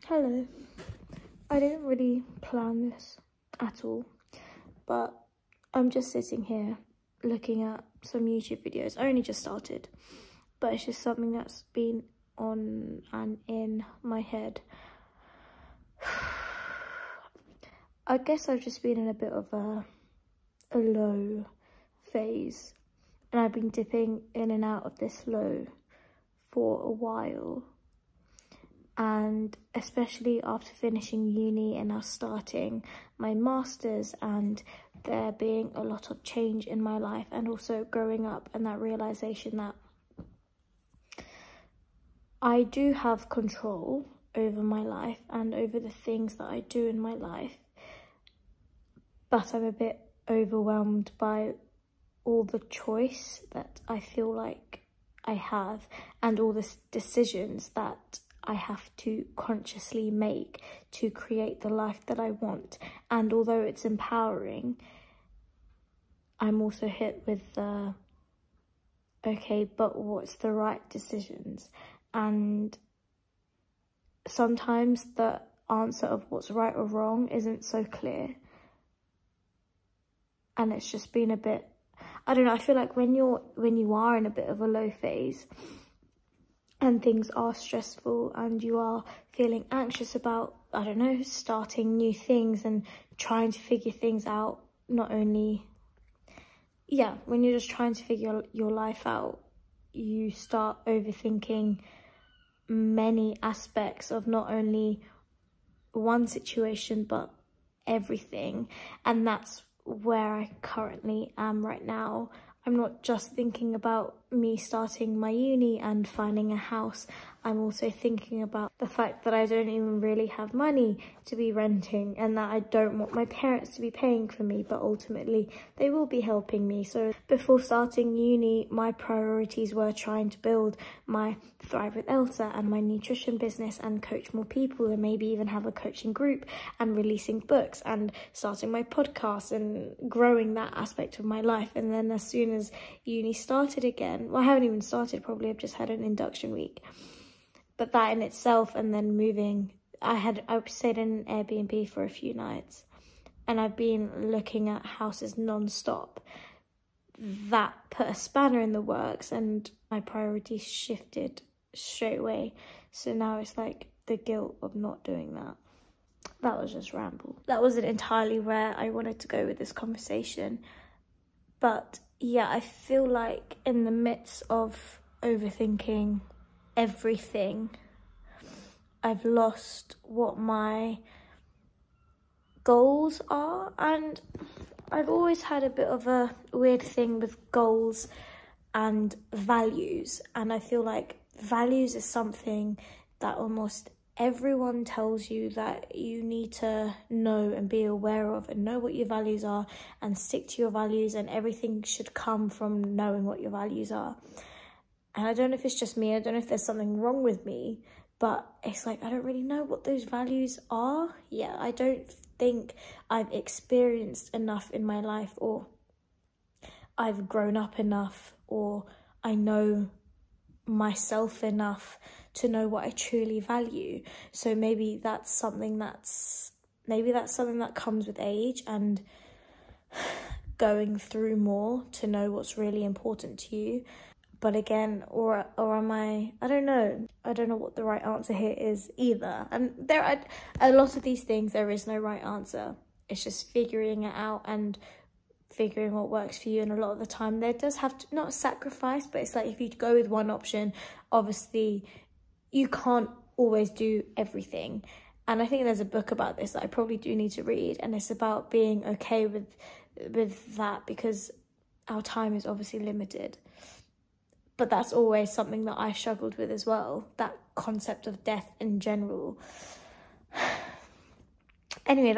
Hello. I didn't really plan this at all, but I'm just sitting here looking at some YouTube videos. I only just started, but it's just something that's been on and in my head. I guess I've just been in a bit of a low phase, and I've been dipping in and out of this low for a while. And especially after finishing uni and now starting my masters, and there being a lot of change in my life, and also growing up, and that realization that I do have control over my life and over the things that I do in my life, but I'm a bit overwhelmed by all the choice that I feel like I have, and all the decisions that I have to consciously make to create the life that I want. And although it's empowering, I'm also hit with the, okay, but what's the right decisions? And sometimes the answer of what's right or wrong isn't so clear. And it's just been a bit, I don't know, I feel like when you are in a bit of a low phase, and things are stressful, and you are feeling anxious about, I don't know, starting new things and trying to figure things out, not only, when you're just trying to figure your life out, you start overthinking many aspects of not only one situation, but everything. And that's where I currently am right now. I'm not just thinking about me starting my uni and finding a house. I'm also thinking about the fact that I don't even really have money to be renting, and that I don't want my parents to be paying for me, but ultimately they will be helping me. So before starting uni, my priorities were trying to build my Thrive with Elsa and my nutrition business, and coach more people, and maybe even have a coaching group, and releasing books, and starting my podcast, and growing that aspect of my life. And then as soon as uni started again, well, I haven't even started, probably I've just had an induction week, but that in itself, and then moving, I stayed in an Airbnb for a few nights, and I've been looking at houses non-stop. That put a spanner in the works, and my priorities shifted straight away. So now it's like the guilt of not doing that. That was just ramble. That wasn't entirely where I wanted to go with this conversation. But yeah, I feel like in the midst of overthinking everything, I've lost what my goals are. And I've always had a bit of a weird thing with goals and values, and I feel like values is something that almost everyone tells you that you need to know and be aware of, and know what your values are and stick to your values, and everything should come from knowing what your values are. And I don't know if it's just me, I don't know if there's something wrong with me, but it's like I don't really know what those values are. Yeah, I don't think I've experienced enough in my life, or I've grown up enough, or I know myself enough to know what I truly value. So maybe that's something that comes with age and going through more to know what's really important to you. But again, or am I don't know what the right answer here is either. And there are a lot of these things, there is no right answer. It's just figuring it out and figuring what works for you. And a lot of the time there does have to, not sacrifice, but it's like if you go with one option, obviously you can't always do everything. And I think there's a book about this that I probably do need to read, and it's about being okay with that, because our time is obviously limited. But that's always something that I struggled with as well, that concept of death in general. Anyway,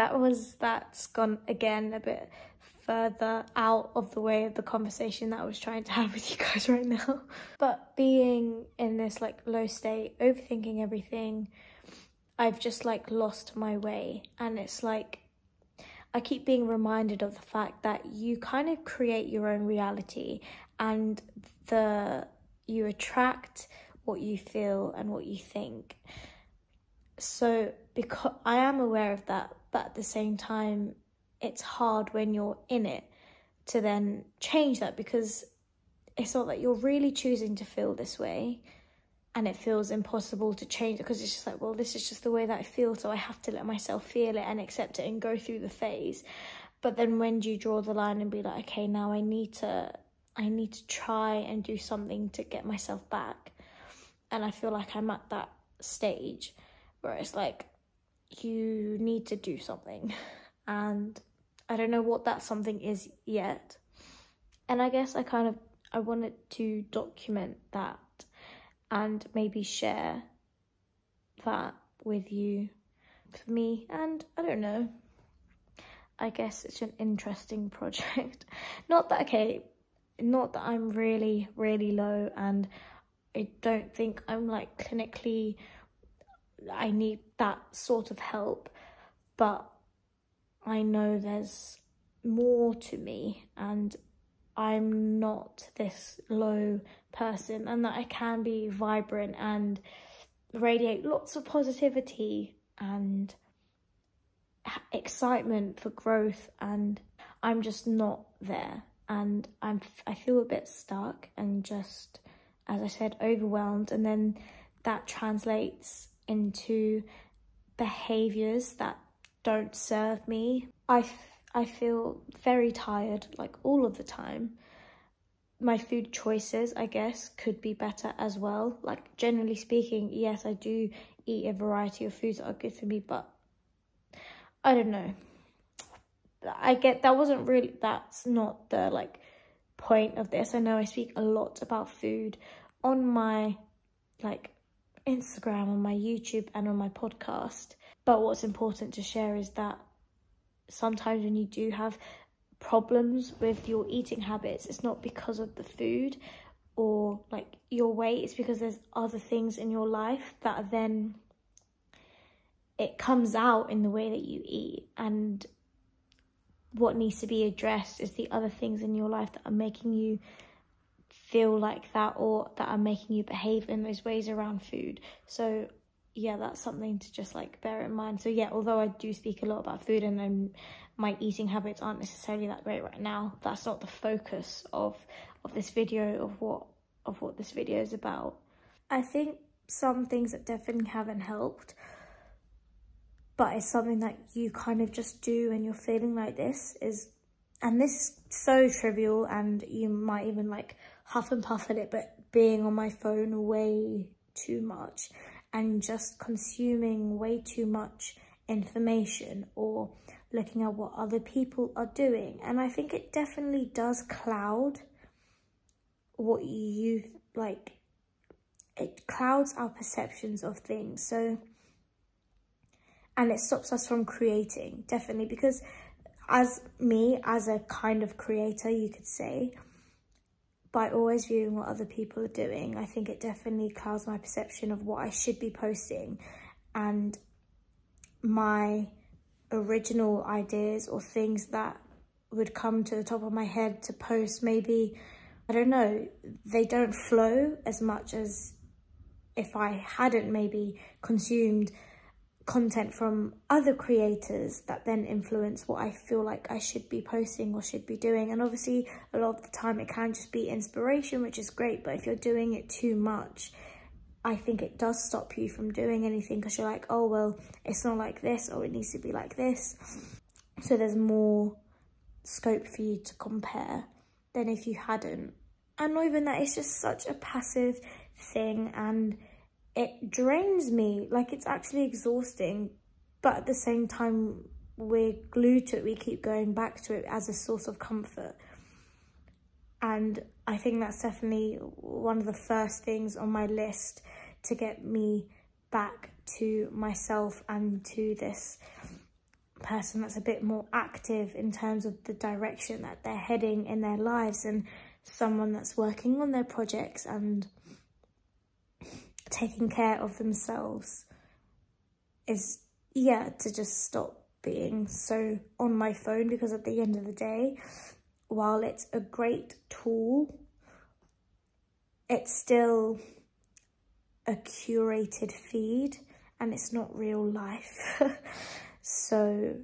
that's gone again a bit further out of the way of the conversation that I was trying to have with you guys right now. But being in this like low state, overthinking everything, I've just like lost my way. And it's like I keep being reminded of the fact that you kind of create your own reality, and you attract what you feel and what you think. So because I am aware of that, but at the same time, it's hard when you're in it to then change that, because it's not that you're really choosing to feel this way, and it feels impossible to change it, because it's just like, well, this is just the way that I feel, so I have to let myself feel it and accept it and go through the phase. But then when do you draw the line and be like, okay, now I need to try and do something to get myself back? And I feel like I'm at that stage where it's like, you need to do something, and I don't know what that something is yet. And I guess I wanted to document that and maybe share that with you. For me, and I don't know, I guess it's an interesting project. Not that I'm really, really low, and I don't think I'm like clinically, I need that sort of help, but I know there's more to me, and I'm not this low person, and that I can be vibrant and radiate lots of positivity and excitement for growth, and I'm just not there, and I feel a bit stuck and just, as I said, overwhelmed, and then that translates into behaviors that don't serve me. I feel very tired, like all of the time. My food choices, I guess, could be better as well. Like, generally speaking, yes, I do eat a variety of foods that are good for me, but I don't know. I get that's not the like point of this. I know I speak a lot about food on my like Instagram, on my YouTube, and on my podcast. But what's important to share is that sometimes when you do have problems with your eating habits, it's not because of the food or like your weight, it's because there's other things in your life that then it comes out in the way that you eat, and what needs to be addressed is the other things in your life that are making you feel like that, or that are making you behave in those ways around food. So yeah, that's something to just like bear in mind. So yeah, although I do speak a lot about food, and then my eating habits aren't necessarily that great right now, that's not the focus of this video, of what this video is about. I think some things that definitely haven't helped, but it's something that you kind of just do when you're feeling like this, is, and this is so trivial and you might even like huff and puff at it, but being on my phone way too much and just consuming way too much information, or looking at what other people are doing. And I think it definitely does cloud what you like, it clouds our perceptions of things. So, and it stops us from creating, definitely, because as a kind of creator, you could say, by always viewing what other people are doing, I think it definitely clouds my perception of what I should be posting, and my original ideas or things that would come to the top of my head to post. Maybe, I don't know, they don't flow as much as if I hadn't maybe consumed content from other creators that then influence what I feel like I should be posting or should be doing. And obviously a lot of the time it can just be inspiration, which is great, but if you're doing it too much, I think it does stop you from doing anything, because you're like, oh well, it's not like this, or it needs to be like this. So there's more scope for you to compare than if you hadn't. And not even that, it's just such a passive thing, and it drains me. Like, it's actually exhausting, but at the same time we're glued to it. We keep going back to it as a source of comfort. And I think that's definitely one of the first things on my list to get me back to myself and to this person that's a bit more active in terms of the direction that they're heading in their lives, and someone that's working on their projects and taking care of themselves, is, yeah, to just stop being so on my phone. Because at the end of the day, while it's a great tool, it's still a curated feed, and it's not real life. So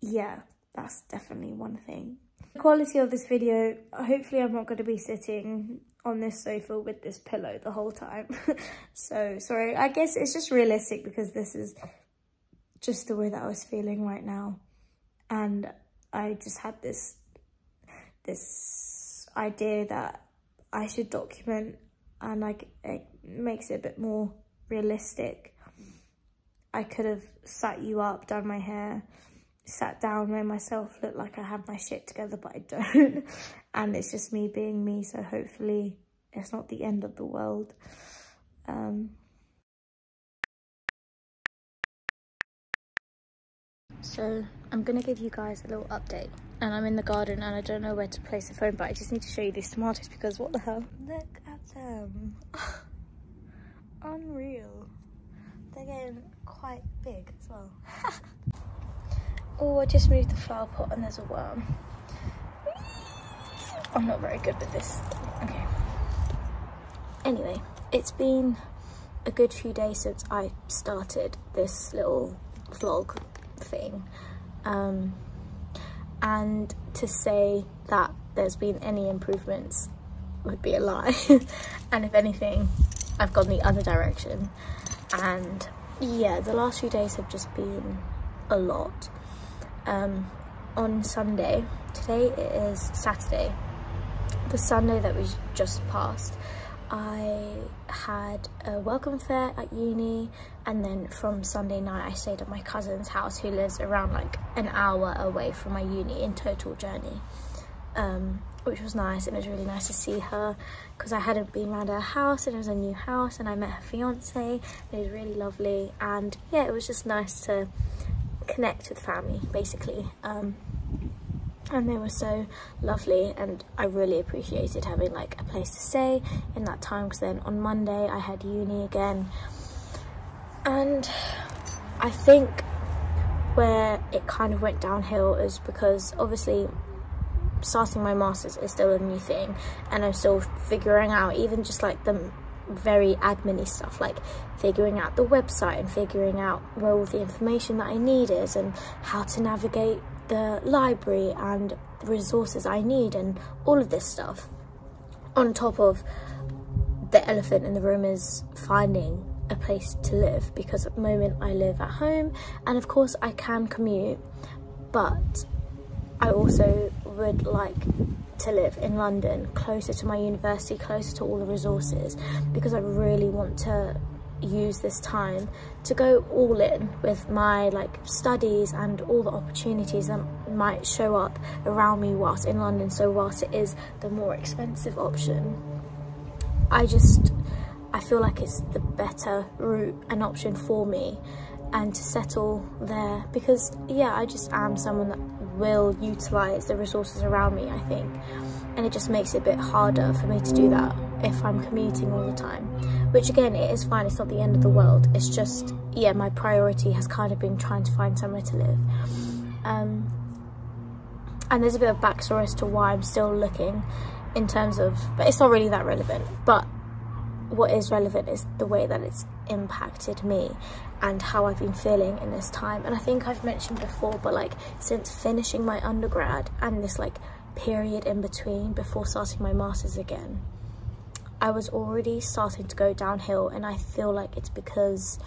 yeah, that's definitely one thing. The quality of this video, hopefully I'm not going to be sitting on this sofa with this pillow the whole time. So sorry, I guess it's just realistic because this is just the way that I was feeling right now, and I just had this idea that I should document, and like it makes it a bit more realistic. I could have sat you up, done my hair, sat down, made myself look like I have my shit together, but I don't. And it's just me being me, so hopefully it's not the end of the world. So I'm gonna give you guys a little update, and I'm in the garden and I don't know where to place the phone, but I just need to show you these tomatoes because what the hell? Look at them. Unreal. They're getting quite big as well. Oh, I just moved the flower pot and there's a worm. I'm not very good with this. Okay. Anyway, it's been a good few days since I started this little vlog thing. And to say that there's been any improvements would be a lie. And if anything, I've gone the other direction. And yeah, the last few days have just been a lot. On Sunday, today it is Saturday, the Sunday that we just passed, I had a welcome fair at uni, and then from Sunday night I stayed at my cousin's house, who lives around like an hour away from my uni in total journey, which was nice. And it was really nice to see her because I hadn't been around her house, and it was a new house, and I met her fiance. It was really lovely, and yeah, it was just nice to connect with family basically. And they were so lovely, and I really appreciated having like a place to stay in that time, because then on Monday I had uni again. And I think where it kind of went downhill is because obviously starting my masters is still a new thing, and I'm still figuring out even just like the very admin-y stuff, like figuring out the website and figuring out where all the information that I need is, and how to navigate the library and the resources I need, and all of this stuff. On top of the elephant in the room is finding a place to live, because at the moment I live at home, and of course I can commute, but I also would like to live in London, closer to my university, closer to all the resources, because I really want to use this time to go all in with my like studies and all the opportunities that might show up around me whilst in London. So whilst it is the more expensive option, I feel like it's the better route and option for me, and to settle there, because yeah, I just am someone that will utilize the resources around me, I think, and it just makes it a bit harder for me to do that if I'm commuting all the time, which again, it is fine, it's not the end of the world. It's just, yeah, my priority has kind of been trying to find somewhere to live. And there's a bit of backstory as to why I'm still looking, in terms of, but it's not really that relevant, but what is relevant is the way that it's impacted me and how I've been feeling in this time. And I think I've mentioned before, but like since finishing my undergrad and this like period in between before starting my masters again, I was already starting to go downhill, and I feel like it's because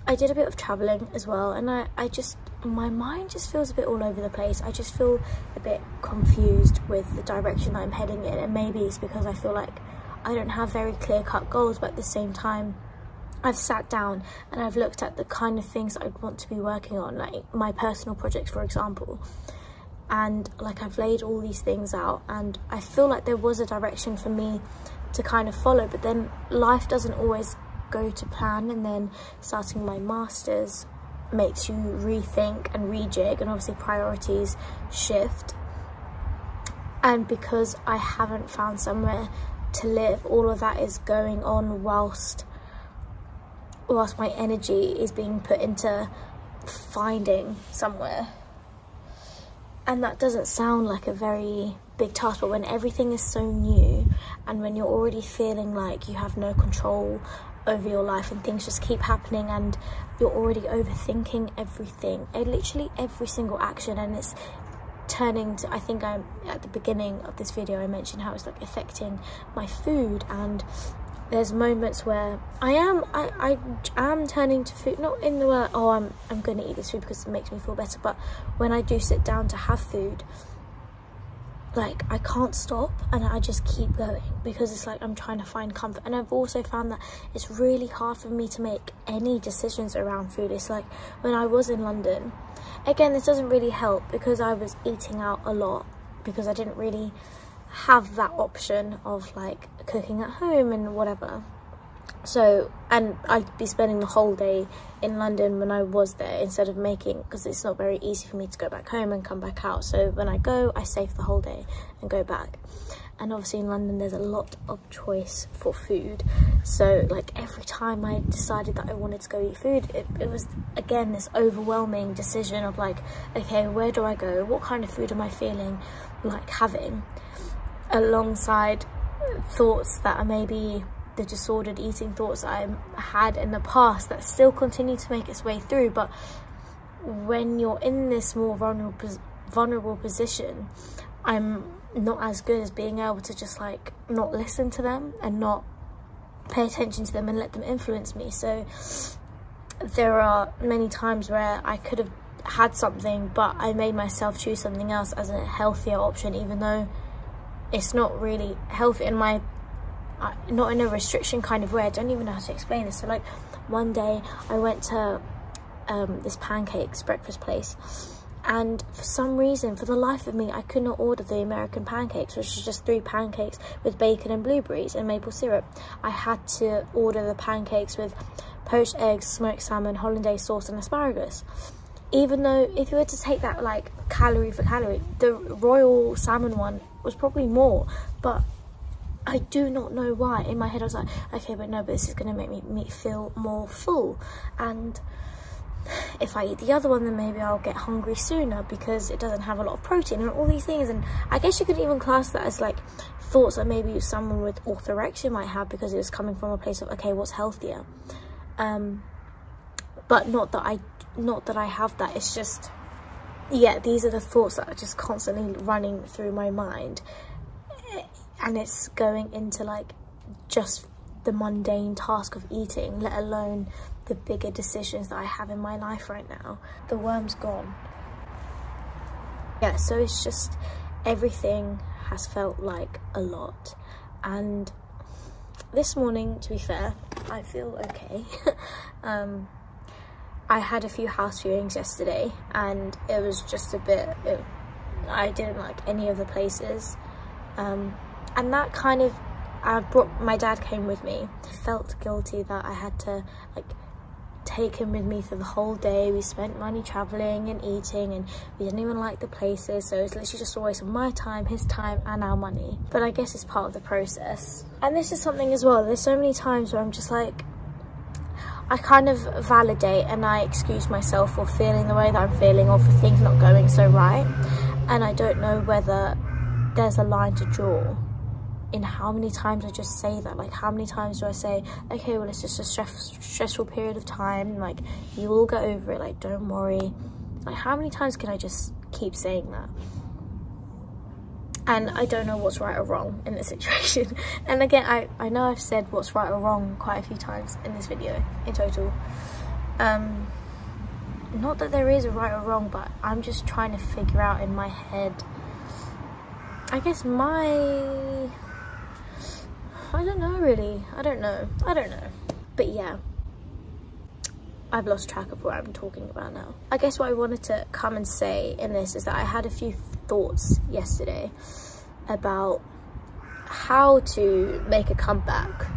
I did a bit of traveling as well, and I just, my mind just feels a bit all over the place. I just feel a bit confused with the direction that I'm heading in, and maybe it's because I feel like I don't have very clear-cut goals, but at the same time I've sat down and I've looked at the kind of things that I'd want to be working on, like my personal projects, for example, and like I've laid all these things out, and I feel like there was a direction for me to kind of follow, but then life doesn't always go to plan, and then starting my masters makes you rethink and rejig, and obviously priorities shift. And because I haven't found somewhere to live, all of that is going on whilst my energy is being put into finding somewhere. And that doesn't sound like a very big task, but when everything is so new, and when you're already feeling like you have no control over your life and things just keep happening and you're already overthinking everything, literally every single action, and it's turning to, I think I'm at the beginning of this video I mentioned how it's like affecting my food, and there's moments where I am turning to food, not in the way, oh I'm gonna eat this food because it makes me feel better, but when I do sit down to have food, like I can't stop and I just keep going because it's like I'm trying to find comfort. And I've also found that it's really hard for me to make any decisions around food. It's like when I was in London, again, this doesn't really help because I was eating out a lot because I didn't really have that option of like cooking at home and whatever. So, and I'd be spending the whole day in London when I was there instead of making, because it's not very easy for me to go back home and come back out. So when I go, I save the whole day and go back. And obviously in London there's a lot of choice for food, so like every time I decided that I wanted to go eat food, it was again this overwhelming decision of like, okay, where do I go, what kind of food am I feeling like having, alongside thoughts that are maybe the disordered eating thoughts I had in the past that still continue to make its way through. But when you're in this more vulnerable position, I'm not as good as being able to just like not listen to them and not pay attention to them and let them influence me. So there are many times where I could have had something, but I made myself choose something else as a healthier option, even though it's not really healthy in my, not in a restriction kind of way. I don't even know how to explain this. So like one day I went to this pancakes breakfast place, and for some reason, for the life of me, I could not order the American pancakes, which is just 3 pancakes with bacon and blueberries and maple syrup. I had to order the pancakes with poached eggs, smoked salmon, hollandaise sauce and asparagus. Even though if you were to take that like calorie for calorie, the royal salmon one was probably more, but I do not know why. In my head I was like, okay, but no, but this is going to make me feel more full, and if I eat the other one then maybe I'll get hungry sooner because it doesn't have a lot of protein and all these things. And I guess you could even class that as like thoughts that maybe someone with orthorexia might have, because it was coming from a place of, okay, what's healthier? But not that I have that. It's just, yeah, these are the thoughts that are just constantly running through my mind, and it's going into like just the mundane task of eating, let alone the bigger decisions that I have in my life right now. The worm's gone. Yeah, so it's just everything has felt like a lot. And this morning, to be fair, I feel okay. I had a few house viewings yesterday and it was just a bit, I didn't like any of the places. And that kind of, my dad came with me. I felt guilty that I had to like take him with me for the whole day. We spent money traveling and eating and we didn't even like the places, so it's literally just a waste of my time, his time and our money. But I guess it's part of the process. And this is something as well, there's so many times where I'm just like, I kind of validate and I excuse myself for feeling the way that I'm feeling or for things not going so right, and I don't know whether there's a line to draw in how many times I just say that. Like, how many times do I say, okay, well, it's just a stressful period of time, like, you will get over it, like, don't worry. Like, how many times can I just keep saying that? And I don't know what's right or wrong in this situation. And again, I know I've said what's right or wrong quite a few times in this video in total. Not that there is a right or wrong, but I'm just trying to figure out in my head, I guess I don't know really. I don't know. But yeah, I've lost track of what I'm talking about now. I guess what I wanted to come and say in this is that I had a few thoughts yesterday about how to make a comeback,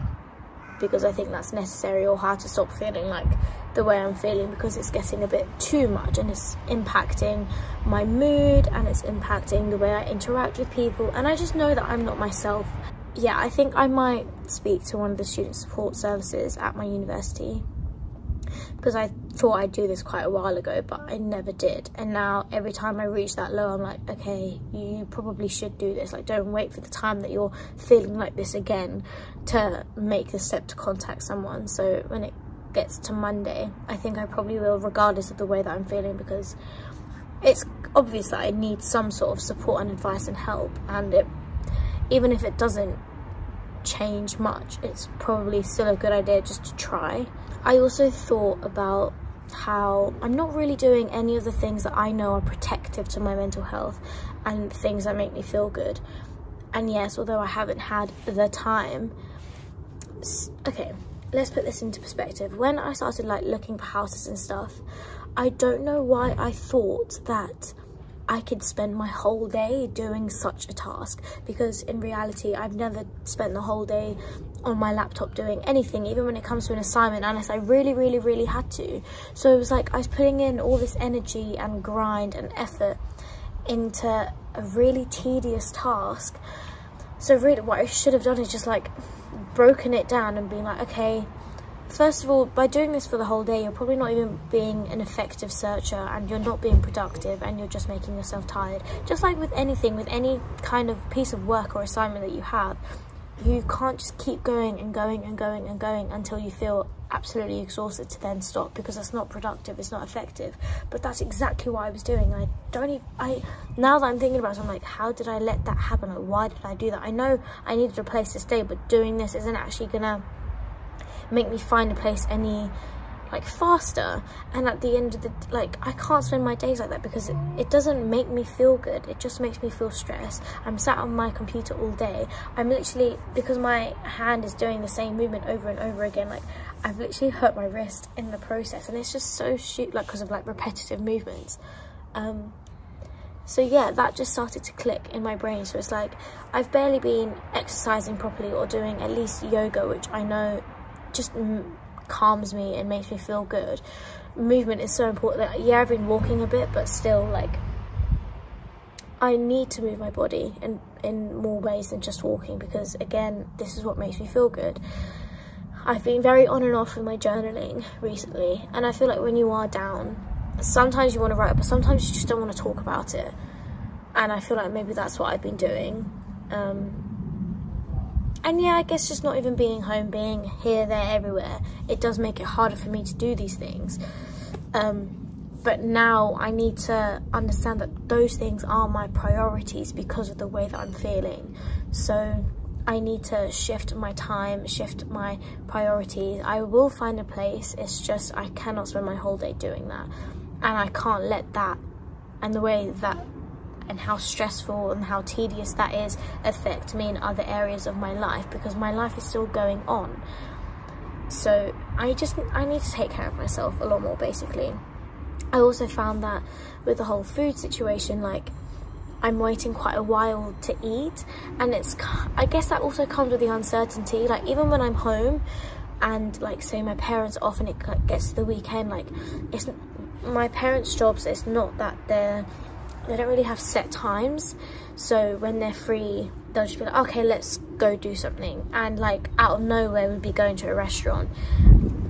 because I think that's necessary, or how to stop feeling like the way I'm feeling, because it's getting a bit too much and it's impacting my mood and it's impacting the way I interact with people, and I just know that I'm not myself. Yeah, I think I might speak to one of the student support services at my university, because I thought I'd do this quite a while ago, but I never did. And now every time I reach that low, I'm like, okay, you probably should do this. Like, don't wait for the time that you're feeling like this again to make the step to contact someone. So when it gets to Monday, I think I probably will, regardless of the way that I'm feeling, because it's obvious that I need some sort of support and advice and help. And even if it doesn't change much, it's probably still a good idea just to try. I also thought about how I'm not really doing any of the things that I know are protective to my mental health and things that make me feel good. And yes, although I haven't had the time, okay, let's put this into perspective. When I started like looking for houses and stuff, I don't know why I thought that I could spend my whole day doing such a task, because in reality I've never spent the whole day on my laptop doing anything, even when it comes to an assignment, unless I really had to. So it was like I was putting in all this energy and grind and effort into a really tedious task. So really what I should have done is just like broken it down and been like, okay, first of all, by doing this for the whole day, you're probably not even being an effective searcher, and you're not being productive, and you're just making yourself tired. Just like with anything, with any kind of piece of work or assignment that you have, you can't just keep going and going and going and going until you feel absolutely exhausted to then stop, because that's not productive, it's not effective. But that's exactly what I was doing. And now that I'm thinking about it, I'm like, how did I let that happen? Like, why did I do that? I know I needed a place to stay, but doing this isn't actually gonna make me find a place any like faster. And at the end of the like, I can't spend my days like that, because it doesn't make me feel good. It just makes me feel stressed. I'm sat on my computer all day. I'm literally, because my hand is doing the same movement over and over again, like I've literally hurt my wrist in the process, and it's just so like because of like repetitive movements. So yeah, that just started to click in my brain. So it's like I've barely been exercising properly or doing at least yoga, which I know just calms me and makes me feel good. Movement is so important. Like, yeah, I've been walking a bit, but still, like, I need to move my body in more ways than just walking, because again, this is what makes me feel good. I've been very on and off with my journaling recently, and I feel like when you are down, sometimes you want to write, but sometimes you just don't want to talk about it. And I feel like maybe that's what I've been doing. And yeah, I guess just not even being home, being here, there, everywhere, it does make it harder for me to do these things. But now I need to understand that those things are my priorities because of the way that I'm feeling. So I need to shift my time, shift my priorities. I will find a place, it's just I cannot spend my whole day doing that. And I can't let that, and the way that and how stressful and how tedious that is, affect me in other areas of my life, because my life is still going on. So I need to take care of myself a lot more, basically. I also found that with the whole food situation, like I'm waiting quite a while to eat, and I guess that also comes with the uncertainty. Like even when I'm home and like say my parents are off and it gets to the weekend, like it's my parents' jobs, it's not that they don't really have set times. So when they're free, they'll just be like, okay, let's go do something. And like out of nowhere, we'd be going to a restaurant.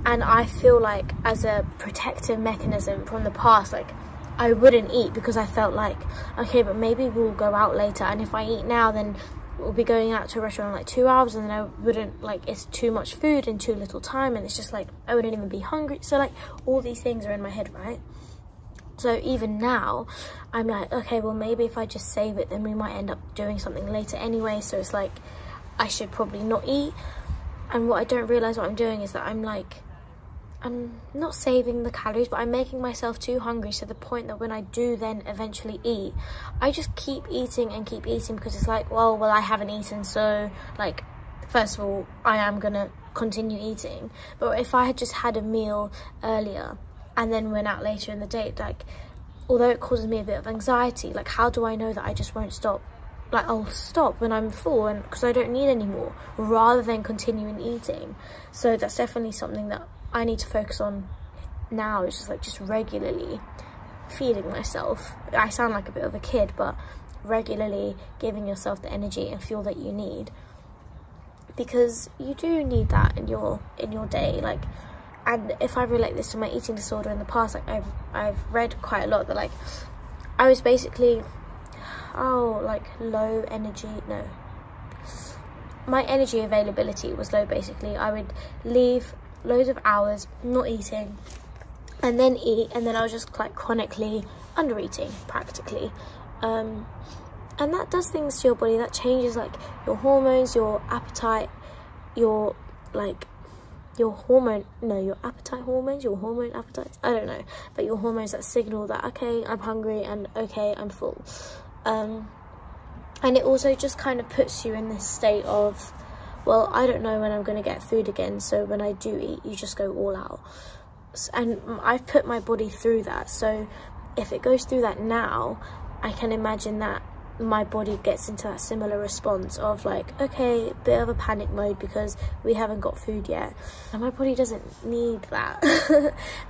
And I feel like as a protective mechanism from the past, like I wouldn't eat, because I felt like, okay, but maybe we'll go out later. And if I eat now, then we'll be going out to a restaurant in like 2 hours, and then I wouldn't, like, it's too much food in too little time. And it's just like, I wouldn't even be hungry. So like all these things are in my head, right? So even now, I'm like, okay, well, maybe if I just save it, then we might end up doing something later anyway. So it's like, I should probably not eat. And what I don't realize what I'm doing is that I'm not saving the calories, but I'm making myself too hungry to the point that when I do then eventually eat, I just keep eating and keep eating, because it's like, well, I haven't eaten. So like, first of all, I am gonna continue eating. But if I had just had a meal earlier and then went out later in the day, like, although it causes me a bit of anxiety, like, how do I know that I just won't stop? Like, I'll stop when I'm full, and because I don't need any more, rather than continuing eating. So that's definitely something that I need to focus on now. It's just like, just regularly feeding myself. I sound like a bit of a kid, but regularly giving yourself the energy and fuel that you need, because you do need that in your day. Like, and if I relate this to my eating disorder in the past, like I've read quite a lot that like I was basically, like low energy, no, my energy availability was low basically. I would leave loads of hours not eating and then eat, and then I was just like chronically under eating practically. And that does things to your body. That changes like your hormones, your appetite, your hormone appetites, I don't know, but your hormones that signal that okay, I'm hungry, and okay, I'm full. And it also just kind of puts you in this state of, well, I don't know when I'm going to get food again, so when I do eat, you just go all out. And I've put my body through that, so if it goes through that now, I can imagine that my body gets into that similar response of like, okay, bit of a panic mode because we haven't got food yet. And my body doesn't need that.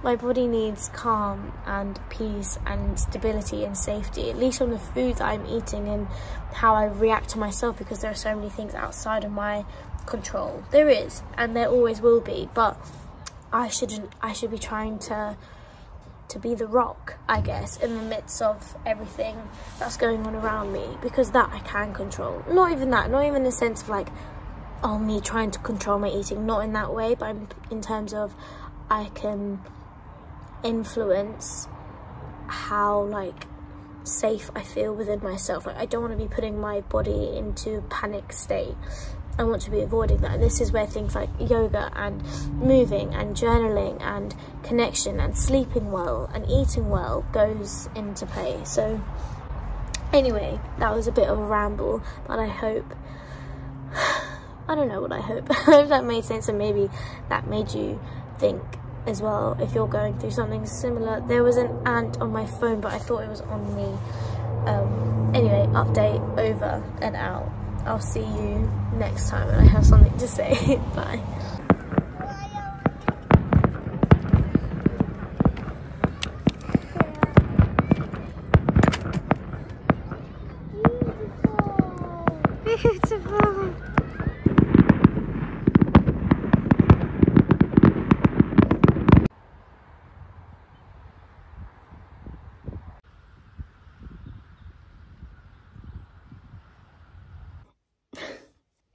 My body needs calm and peace and stability and safety, at least on the food that I'm eating and how I react to myself, because there are so many things outside of my control. There is, and there always will be, but I should be trying to be the rock, I guess, in the midst of everything that's going on around me, because that I can control. Not even that, not even in the sense of like, oh, me trying to control my eating, not in that way, but in terms of I can influence how like safe I feel within myself. Like I don't want to be putting my body into a panic state. I want to be avoiding that. And this is where things like yoga and moving and journaling and connection and sleeping well and eating well goes into play. So anyway, that was a bit of a ramble, but I hope, I don't know what I hope. I hope that made sense, and maybe that made you think as well if you're going through something similar. There was an ant on my phone, but I thought it was on me. Anyway, update over and out. I'll see you next time and I have something to say. Bye. Beautiful.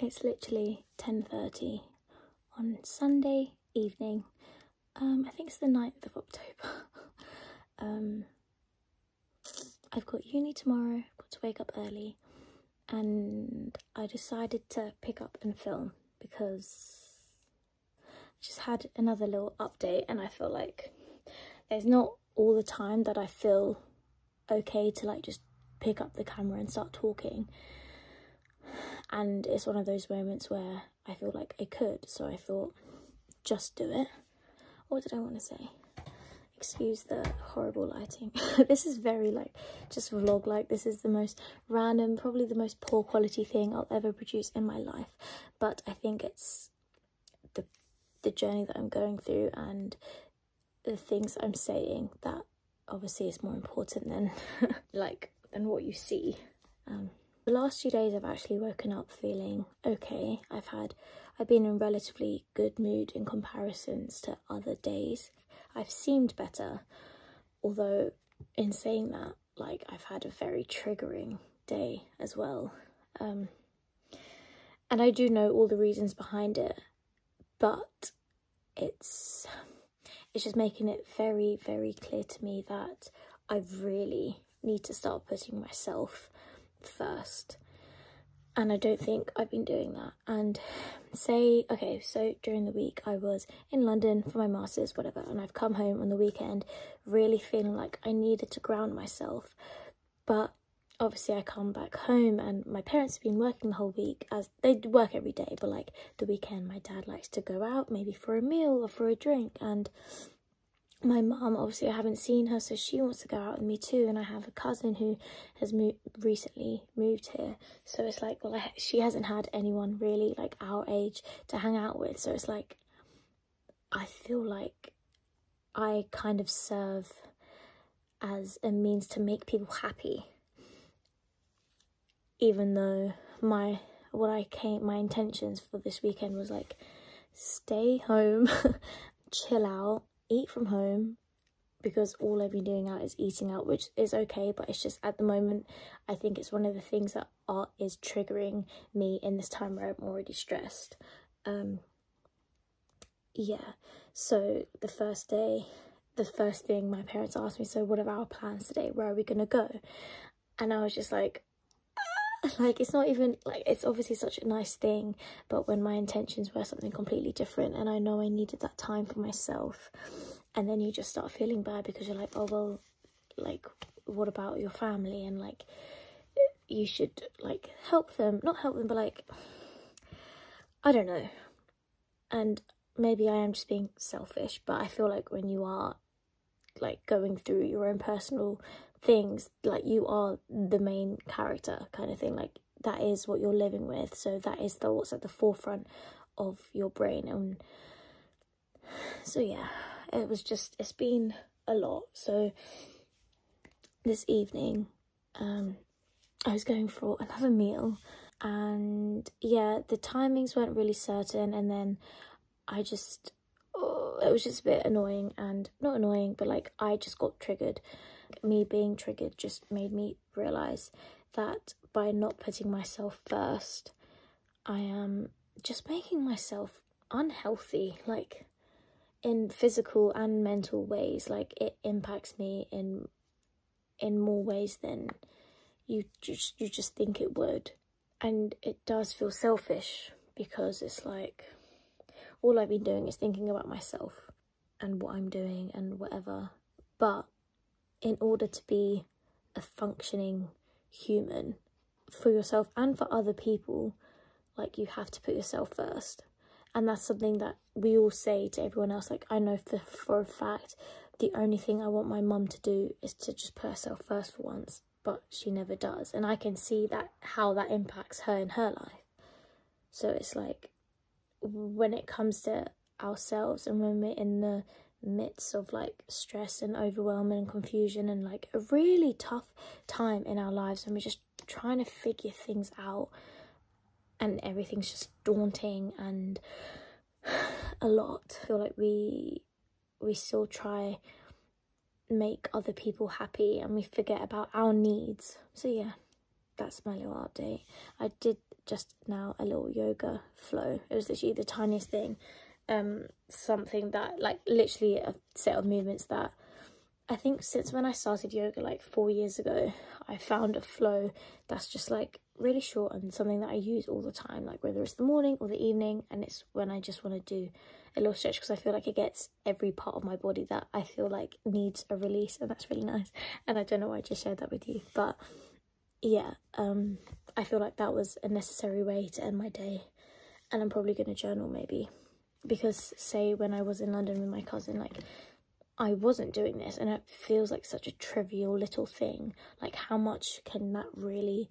It's literally 10:30 on Sunday evening. I think it's the 9th of October. I've got uni tomorrow, got to wake up early, and I decided to pick up and film because I just had another little update, and I feel like there's not all the time that I feel okay to like just pick up the camera and start talking. And it's one of those moments where I feel like I could, so I thought, just do it. What did I want to say? Excuse the horrible lighting. This is very like, just vlog like. This is the most random, probably the most poor quality thing I'll ever produce in my life. But I think it's the journey that I'm going through and the things I'm saying that obviously is more important than than what you see. The last 2 days I've actually woken up feeling okay. I've been in relatively good mood in comparisons to other days. I've seemed better, although in saying that, like, I've had a very triggering day as well. And I do know all the reasons behind it, but it's just making it very, very clear to me that I really need to start putting myself first, and I don't think I've been doing that. And so during the week I was in London for my masters, whatever, and I've come home on the weekend really feeling like I needed to ground myself. But obviously I come back home and my parents have been working the whole week, as they work every day, but like the weekend my dad likes to go out, maybe for a meal or for a drink, and my mum, obviously I haven't seen her, so she wants to go out with me too. And I have a cousin who has recently moved here, so it's like, well, she hasn't had anyone really like our age to hang out with, so it's like I feel like I kind of serve as a means to make people happy, even though my intentions for this weekend was like, stay home, chill out, eat from home, because all I've been doing out is eating out, which is okay, but it's just at the moment I think it's one of the things that is triggering me in this time where I'm already stressed. Yeah, so the first thing my parents asked me, so what are our plans today, where are we gonna go? And I was just like, like, it's not even like, it's obviously such a nice thing, but when my intentions were something completely different, and I know I needed that time for myself, and then you just start feeling bad because you're like, oh well, like, what about your family? And like, you should like help them, not help them, but like, I don't know. And maybe I am just being selfish, but I feel like when you are like going through your own personal things, like, you are the main character kind of thing, like that is what you're living with, so that is what's at the forefront of your brain. And so yeah, it's been a lot. So this evening I was going for another meal, and yeah, the timings weren't really certain, and then I just, it was just a bit annoying, and not annoying, but like, I just got triggered. Me being triggered just made me realise that by not putting myself first, I am just making myself unhealthy, like in physical and mental ways. Like, it impacts me in more ways than you just think it would. And it does feel selfish, because it's like, all I've been doing is thinking about myself and what I'm doing and whatever. But in order to be a functioning human for yourself and for other people, like, you have to put yourself first. And that's something that we all say to everyone else. Like, I know for a fact, the only thing I want my mum to do is to just put herself first for once, but she never does. And I can see that, how that impacts her in her life. So it's like, when it comes to ourselves, and when we're in the midst of like stress and overwhelm and confusion and like a really tough time in our lives, and we're just trying to figure things out, and everything's just daunting and a lot, I feel like we still try make other people happy, and we forget about our needs. So yeah, that's my little update. I did just now a little yoga flow. It was literally the tiniest thing, something that, like, literally a set of movements that I think since when I started yoga like 4 years ago, I found a flow that's just like really short, and something that I use all the time, like whether it's the morning or the evening, and it's when I just want to do a little stretch, because I feel like it gets every part of my body that I feel like needs a release, and that's really nice. And I don't know why I just shared that with you, but yeah, I feel like that was a necessary way to end my day. And I'm probably going to journal maybe, because say when I was in London with my cousin, like, I wasn't doing this, and it feels like such a trivial little thing. Like, how much can that really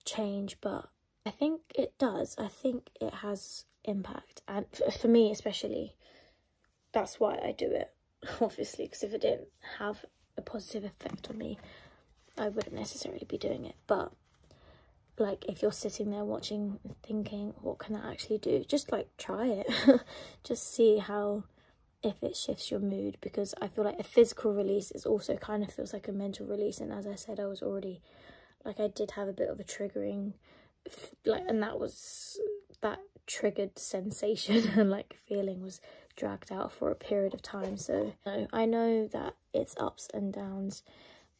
change? But I think it does. I think it has impact, and for me especially, that's why I do it, obviously, because if it didn't have a positive effect on me, I wouldn't necessarily be doing it. But like, if you're sitting there watching and thinking, what can that actually do, just like try it. Just see how, if it shifts your mood, because I feel like a physical release is also kind of feels like a mental release. And as I said, I was already, like, I did have a bit of a triggering, like, and that triggered sensation and like feeling was dragged out for a period of time. So I know that it's ups and downs,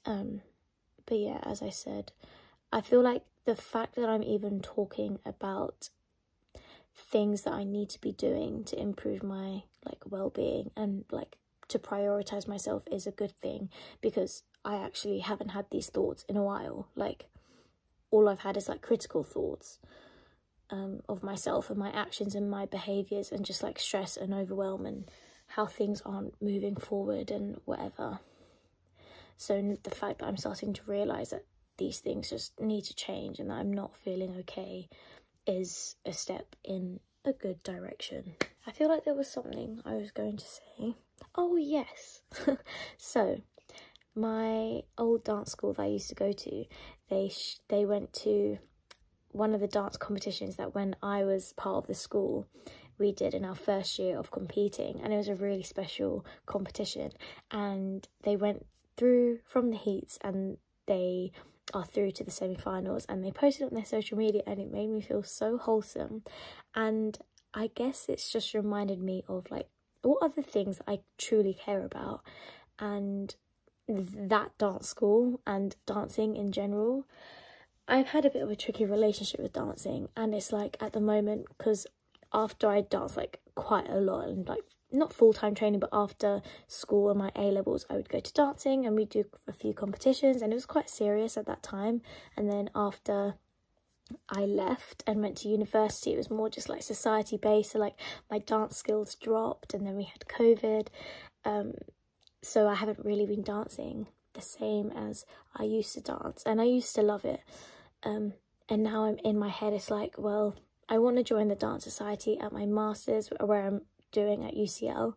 but yeah, as I said, I feel like the fact that I'm even talking about things that I need to be doing to improve my like well-being and like to prioritize myself is a good thing, because I actually haven't had these thoughts in a while. Like, all I've had is like critical thoughts of myself and my actions and my behaviors, and just like stress and overwhelm and how things aren't moving forward and whatever. So the fact that I'm starting to realize that these things just need to change and that I'm not feeling okay is a step in a good direction. I feel like there was something I was going to say. Oh yes. So my old dance school that I used to go to, they went to one of the dance competitions that when I was part of the school, we did in our first year of competing, and it was a really special competition, and they went through from the heats and they are through to the semi-finals, and they posted on their social media, and it made me feel so wholesome. And I guess it's just reminded me of like what are the things I truly care about, and that dance school and dancing in general. I've had a bit of a tricky relationship with dancing, and it's like at the moment, because after I dance like quite a lot and like not full-time training, but after school and my A-levels I would go to dancing and we'd do a few competitions, and it was quite serious at that time. And then after I left and went to university, it was more just like society based, so like my dance skills dropped, and then we had COVID, so I haven't really been dancing the same as I used to dance, and I used to love it. And now I'm in my head, it's like, well, I want to join the dance society at my master's, where I'm doing at UCL,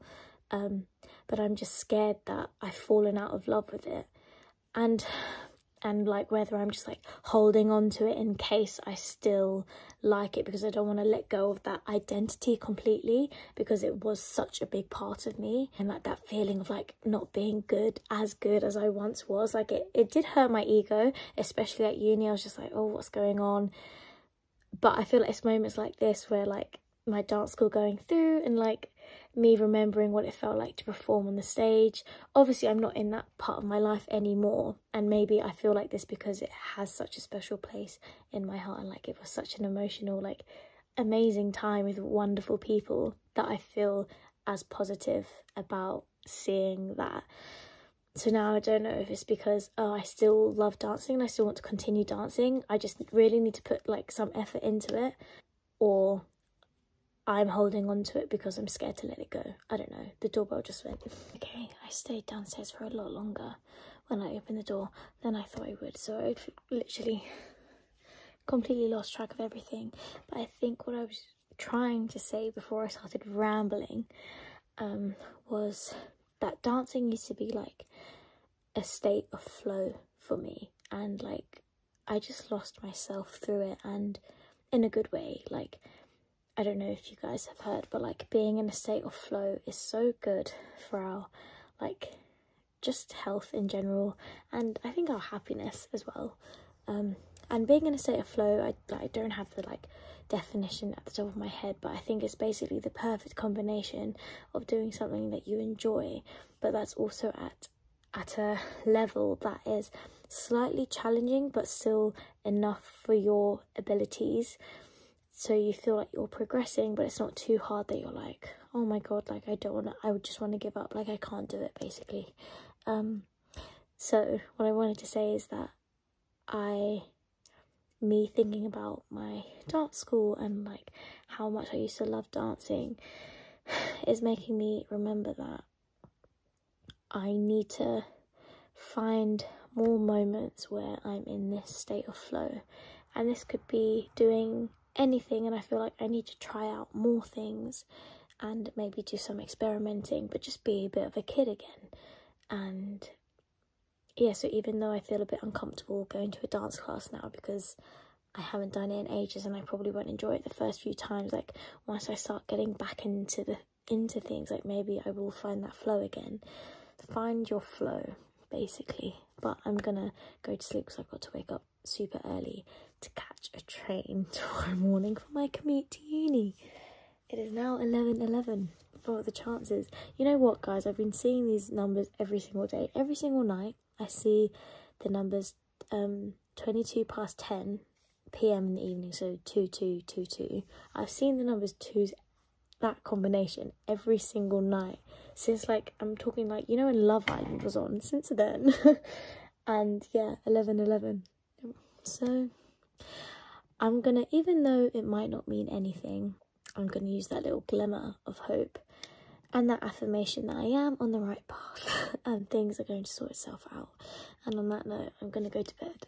but I'm just scared that I've fallen out of love with it, and like whether I'm just like holding on to it in case I still like it, because I don't want to let go of that identity completely, because it was such a big part of me, and like that feeling of like not being good as I once was. Like it did hurt my ego, especially at uni. I was just like, oh, what's going on? But I feel like it's moments like this where like my dance school going through, and like me remembering what it felt like to perform on the stage. Obviously I'm not in that part of my life anymore, and maybe I feel like this because it has such a special place in my heart, and like it was such an emotional, like amazing time with wonderful people, that I feel as positive about seeing that. So now I don't know if it's because, oh, I still love dancing and I still want to continue dancing, I just really need to put like some effort into it, or I'm holding on to it because I'm scared to let it go. I don't know. The doorbell just went. Okay, I stayed downstairs for a lot longer when I opened the door than I thought I would. So I literally completely lost track of everything. But I think what I was trying to say before I started rambling was that dancing used to be like a state of flow for me. And like I just lost myself through it, and in a good way. Like, I don't know if you guys have heard, but like being in a state of flow is so good for our like just health in general, and I think our happiness as well. And being in a state of flow, I don't have the like definition at the top of my head, but I think it's basically the perfect combination of doing something that you enjoy, but that's also at a level that is slightly challenging but still enough for your abilities. So you feel like you're progressing, but it's not too hard that you're like, oh my god, like I would just want to give up, like I can't do it, basically. So what I wanted to say is that me thinking about my dance school and like how much I used to love dancing is making me remember that I need to find more moments where I'm in this state of flow, and this could be doing anything, and I feel like I need to try out more things and maybe do some experimenting, but just be a bit of a kid again. And yeah, so even though I feel a bit uncomfortable going to a dance class now because I haven't done it in ages, and I probably won't enjoy it the first few times, like once I start getting back into things, like maybe I will find that flow again. Find your flow, basically. But I'm gonna go to sleep because I've got to wake up super early to catch a train tomorrow morning for my commute to uni. It is now 11:11. What are the chances? You know what, guys? I've been seeing these numbers every single day. Every single night, I see the numbers 22 past 10 p.m. in the evening, so 2222. I've seen the numbers 2s, that combination, every single night since, like, I'm talking like, you know, when Love Island was on, since then. And yeah, 11:11. So I'm gonna, even though it might not mean anything, I'm gonna use that little glimmer of hope and that affirmation that I am on the right path and things are going to sort itself out. And on that note, I'm gonna go to bed.